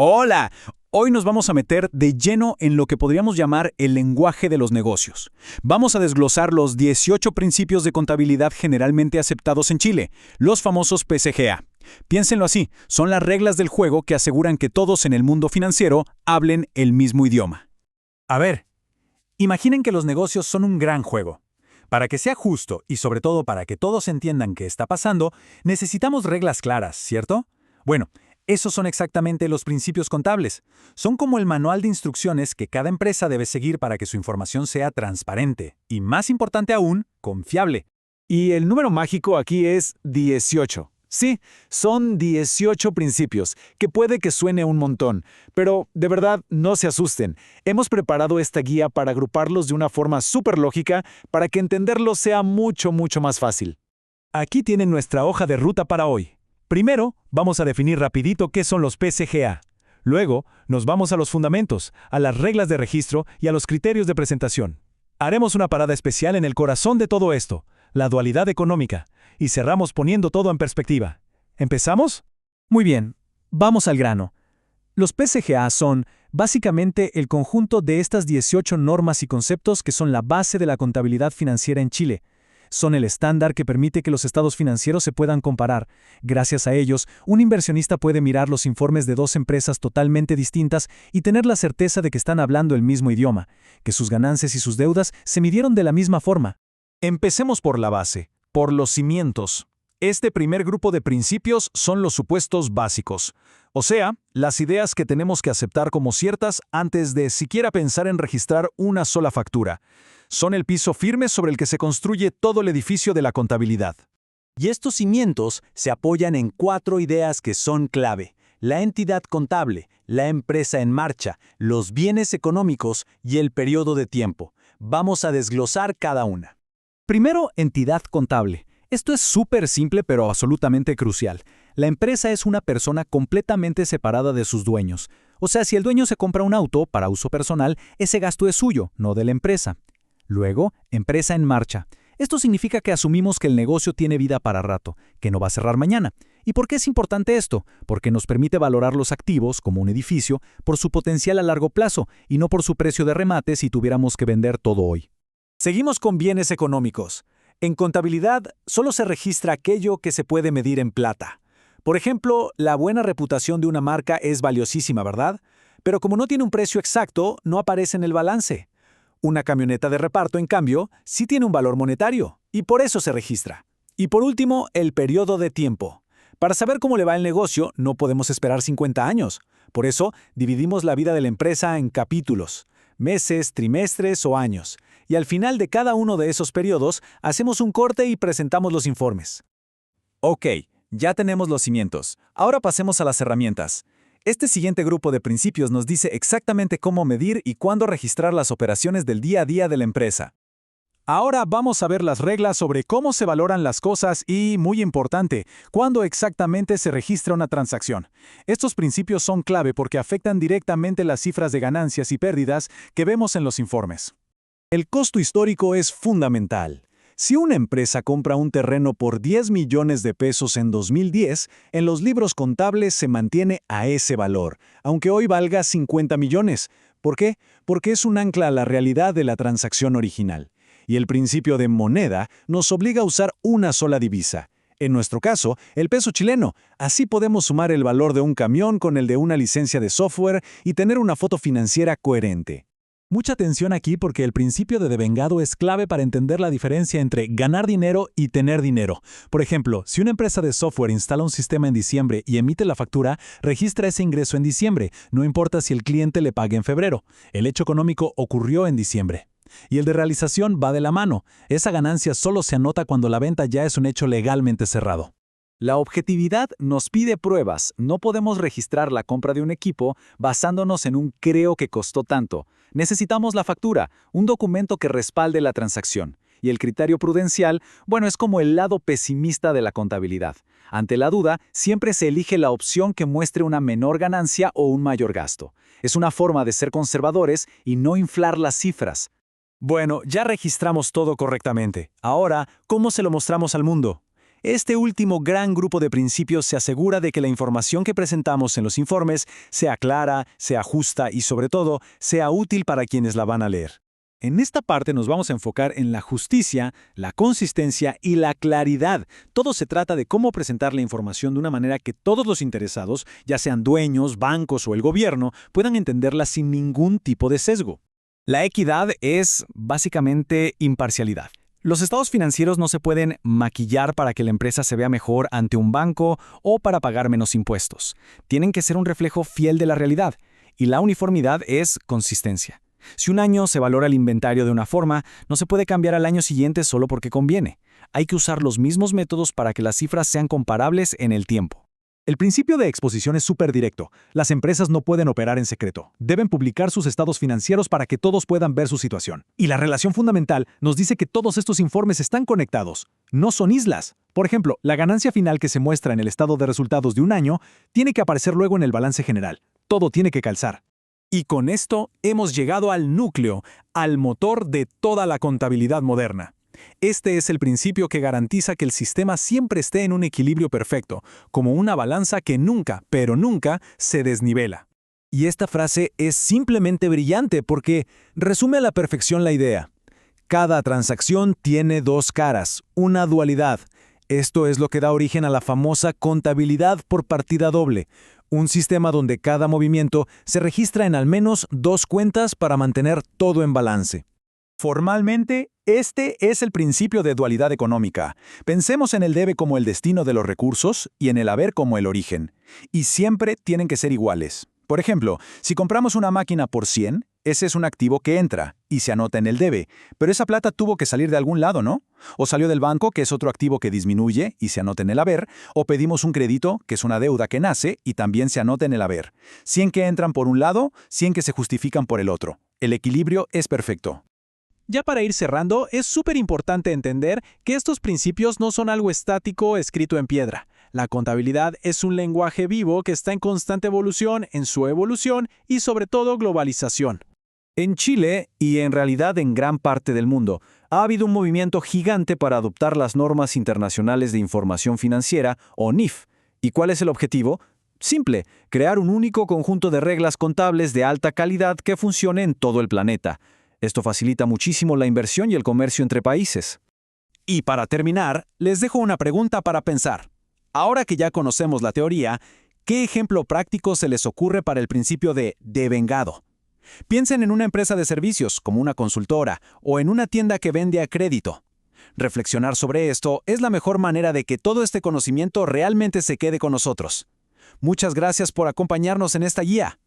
Hola, hoy nos vamos a meter de lleno en lo que podríamos llamar el lenguaje de los negocios. Vamos a desglosar los 18 principios de contabilidad generalmente aceptados en Chile, los famosos PCGA. Piénsenlo así, son las reglas del juego que aseguran que todos en el mundo financiero hablen el mismo idioma. A ver, imaginen que los negocios son un gran juego. Para que sea justo y sobre todo para que todos entiendan qué está pasando, necesitamos reglas claras, ¿cierto? Bueno, esos son exactamente los principios contables. Son como el manual de instrucciones que cada empresa debe seguir para que su información sea transparente y, más importante aún, confiable. Y el número mágico aquí es 18. Sí, son 18 principios, que puede que suene un montón, pero de verdad no se asusten. Hemos preparado esta guía para agruparlos de una forma súper lógica para que entenderlos sea mucho más fácil. Aquí tienen nuestra hoja de ruta para hoy. Primero, vamos a definir rapidito qué son los PCGA. Luego, nos vamos a los fundamentos, a las reglas de registro y a los criterios de presentación. Haremos una parada especial en el corazón de todo esto, la dualidad económica, y cerramos poniendo todo en perspectiva. ¿Empezamos? Muy bien, vamos al grano. Los PCGA son, básicamente, el conjunto de estas 18 normas y conceptos que son la base de la contabilidad financiera en Chile. Son el estándar que permite que los estados financieros se puedan comparar. Gracias a ellos, un inversionista puede mirar los informes de dos empresas totalmente distintas y tener la certeza de que están hablando el mismo idioma, que sus ganancias y sus deudas se midieron de la misma forma. Empecemos por la base, por los cimientos. Este primer grupo de principios son los supuestos básicos, o sea, las ideas que tenemos que aceptar como ciertas antes de siquiera pensar en registrar una sola factura. Son el piso firme sobre el que se construye todo el edificio de la contabilidad. Y estos cimientos se apoyan en 4 ideas que son clave: la entidad contable, la empresa en marcha, los bienes económicos y el periodo de tiempo. Vamos a desglosar cada una. Primero, entidad contable. Esto es súper simple pero absolutamente crucial. La empresa es una persona completamente separada de sus dueños. O sea, si el dueño se compra un auto para uso personal, ese gasto es suyo, no de la empresa. Luego, empresa en marcha. Esto significa que asumimos que el negocio tiene vida para rato, que no va a cerrar mañana. ¿Y por qué es importante esto? Porque nos permite valorar los activos, como un edificio, por su potencial a largo plazo y no por su precio de remate si tuviéramos que vender todo hoy. Seguimos con bienes económicos. En contabilidad, solo se registra aquello que se puede medir en plata. Por ejemplo, la buena reputación de una marca es valiosísima, ¿verdad? Pero como no tiene un precio exacto, no aparece en el balance. Una camioneta de reparto, en cambio, sí tiene un valor monetario, y por eso se registra. Y por último, el periodo de tiempo. Para saber cómo le va el negocio, no podemos esperar 50 años. Por eso, dividimos la vida de la empresa en capítulos: meses, trimestres o años. Y al final de cada uno de esos periodos, hacemos un corte y presentamos los informes. Ok, ya tenemos los cimientos. Ahora pasemos a las herramientas. Este siguiente grupo de principios nos dice exactamente cómo medir y cuándo registrar las operaciones del día a día de la empresa. Ahora vamos a ver las reglas sobre cómo se valoran las cosas y, muy importante, cuándo exactamente se registra una transacción. Estos principios son clave porque afectan directamente las cifras de ganancias y pérdidas que vemos en los informes. El costo histórico es fundamental. Si una empresa compra un terreno por 10 millones de pesos en 2010, en los libros contables se mantiene a ese valor, aunque hoy valga 50 millones. ¿Por qué? Porque es un ancla a la realidad de la transacción original. Y el principio de moneda nos obliga a usar una sola divisa. En nuestro caso, el peso chileno. Así podemos sumar el valor de un camión con el de una licencia de software y tener una foto financiera coherente. Mucha atención aquí porque el principio de devengado es clave para entender la diferencia entre ganar dinero y tener dinero. Por ejemplo, si una empresa de software instala un sistema en diciembre y emite la factura, registra ese ingreso en diciembre, no importa si el cliente le pague en febrero. El hecho económico ocurrió en diciembre. Y el de realización va de la mano. Esa ganancia solo se anota cuando la venta ya es un hecho legalmente cerrado. La objetividad nos pide pruebas. No podemos registrar la compra de un equipo basándonos en un creo que costó tanto. Necesitamos la factura, un documento que respalde la transacción. Y el criterio prudencial, bueno, es como el lado pesimista de la contabilidad. Ante la duda, siempre se elige la opción que muestre una menor ganancia o un mayor gasto. Es una forma de ser conservadores y no inflar las cifras. Bueno, ya registramos todo correctamente. Ahora, ¿cómo se lo mostramos al mundo? Este último gran grupo de principios se asegura de que la información que presentamos en los informes sea clara, sea justa y, sobre todo, sea útil para quienes la van a leer. En esta parte nos vamos a enfocar en la justicia, la consistencia y la claridad. Todo se trata de cómo presentar la información de una manera que todos los interesados, ya sean dueños, bancos o el gobierno, puedan entenderla sin ningún tipo de sesgo. La equidad es, básicamente, imparcialidad. Los estados financieros no se pueden maquillar para que la empresa se vea mejor ante un banco o para pagar menos impuestos. Tienen que ser un reflejo fiel de la realidad, y la uniformidad es consistencia. Si un año se valora el inventario de una forma, no se puede cambiar al año siguiente solo porque conviene. Hay que usar los mismos métodos para que las cifras sean comparables en el tiempo. El principio de exposición es súper directo. Las empresas no pueden operar en secreto. Deben publicar sus estados financieros para que todos puedan ver su situación. Y la relación fundamental nos dice que todos estos informes están conectados. No son islas. Por ejemplo, la ganancia final que se muestra en el estado de resultados de un año tiene que aparecer luego en el balance general. Todo tiene que calzar. Y con esto hemos llegado al núcleo, al motor de toda la contabilidad moderna. Este es el principio que garantiza que el sistema siempre esté en un equilibrio perfecto, como una balanza que nunca, pero nunca, se desnivela. Y esta frase es simplemente brillante porque resume a la perfección la idea. Cada transacción tiene dos caras, una dualidad. Esto es lo que da origen a la famosa contabilidad por partida doble, un sistema donde cada movimiento se registra en al menos dos cuentas para mantener todo en balance. Formalmente, este es el principio de dualidad económica. Pensemos en el debe como el destino de los recursos y en el haber como el origen. Y siempre tienen que ser iguales. Por ejemplo, si compramos una máquina por 100, ese es un activo que entra y se anota en el debe, pero esa plata tuvo que salir de algún lado, ¿no? O salió del banco, que es otro activo que disminuye y se anota en el haber, o pedimos un crédito, que es una deuda que nace y también se anota en el haber. 100 que entran por un lado, 100 que se justifican por el otro. El equilibrio es perfecto. Ya para ir cerrando, es súper importante entender que estos principios no son algo estático escrito en piedra. La contabilidad es un lenguaje vivo que está en constante evolución, en su evolución y sobre todo globalización. En Chile, y en realidad en gran parte del mundo, ha habido un movimiento gigante para adoptar las normas internacionales de información financiera, o NIF. ¿Y cuál es el objetivo? Simple, crear un único conjunto de reglas contables de alta calidad que funcione en todo el planeta. Esto facilita muchísimo la inversión y el comercio entre países. Y para terminar, les dejo una pregunta para pensar. Ahora que ya conocemos la teoría, ¿qué ejemplo práctico se les ocurre para el principio de devengado? Piensen en una empresa de servicios, como una consultora, o en una tienda que vende a crédito. Reflexionar sobre esto es la mejor manera de que todo este conocimiento realmente se quede con nosotros. Muchas gracias por acompañarnos en esta guía.